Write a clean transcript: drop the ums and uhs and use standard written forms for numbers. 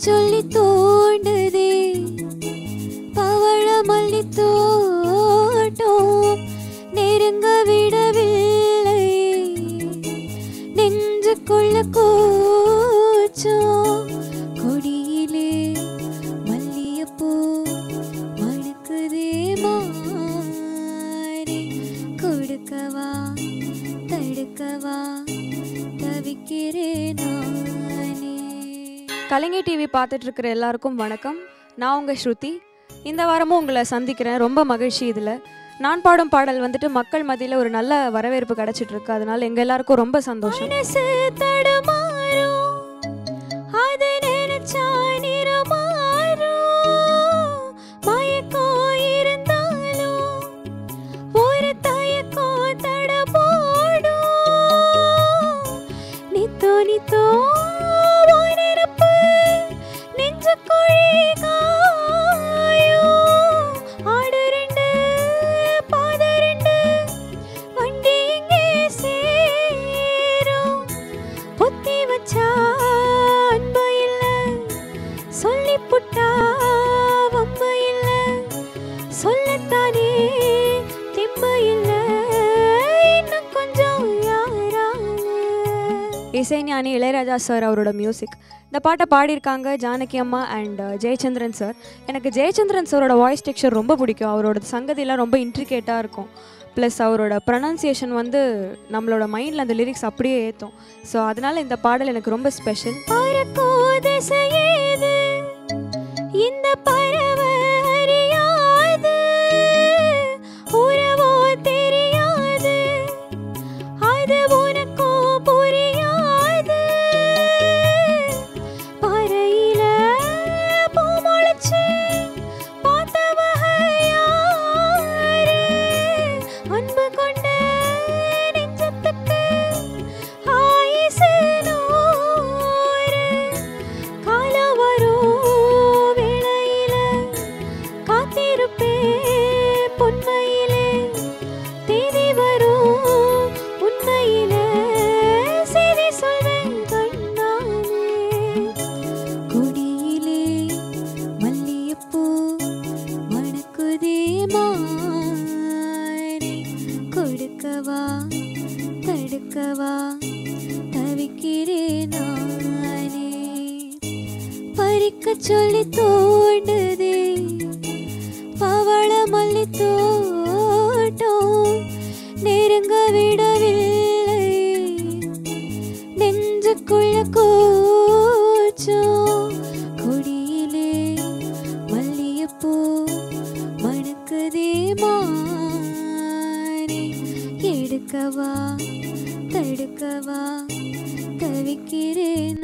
சொல்லி தோண்டுதே பவள மல்லி தோட்டம் நெருங்க விடவில்லை நெஞ்சுக்குள்ள கூச்சம் கொடியிலே மல்லியப்பூ மணக்குதே மாறே கொடுக்கவா தடுக்கவா தவிக்கிறேன் நானே. கலைஞர் டிவி பார்த்துட்டு இருக்கிற எல்லாருக்கும் வணக்கம். நான் உங்கள் ஸ்ருதி. இந்த வாரமும் உங்களை சந்திக்கிறேன். ரொம்ப மகிழ்ச்சி. இதில் நான் பாடும் பாடல் வந்துட்டு மக்கள் மத்தியில் ஒரு நல்ல வரவேற்பு கிடைச்சிட்டு இருக்கு. அதனால எங்கள் எல்லாருக்கும் ரொம்ப சந்தோஷம். இசைஞானி இளையராஜா சார் அவரோட மியூசிக். இந்த பாட்டை பாடியிருக்காங்க ஜானகி அம்மா அண்ட் ஜெயச்சந்திரன் சார். எனக்கு ஜெயச்சந்திரன் சாரோட வாய்ஸ் டெக்ஸ்சர் ரொம்ப பிடிக்கும். அவரோட சங்கதியெல்லாம் ரொம்ப இன்ட்ரிகேட்டாக இருக்கும். ப்ளஸ் அவரோட ப்ரொனன்சியேஷன் வந்து நம்மளோட மைண்டில் அந்த லிரிக்ஸ் அப்படியே ஏற்றும். ஸோ அதனால் இந்த பாடல் எனக்கு ரொம்ப ஸ்பெஷல். இந்த பறவை அறியாது உறவோ தெரியாது அது உனக்கோ புரியாது பறையில பூமுளைச்சு பார்த்தவக யாரு அன்பு கொண்ட நெஞ்சத்துக்கு ஆயுசு நூறு காலம் வரும் பொன்மையிலே தேதி வரும் உண்மையிலே செய்தி சொல்வேன் கண்ணானே கொடியிலே மல்லியப்பூ மணக்குதே மாறே கொடுக்கவா தடுக்கவா தவிக்கிறேன் நானே பறிக்க சொல்லி தோண்டுதே பவள மல்லி தோட்டம் நெருங்க விடவில்லை நெஞ்சுக்குள்ள கூச்சம் கொடியிலே மல்லியப்பூ மணக்குதே மாறே எடுக்கவா தடுக்கவா தவிக்கிறேன்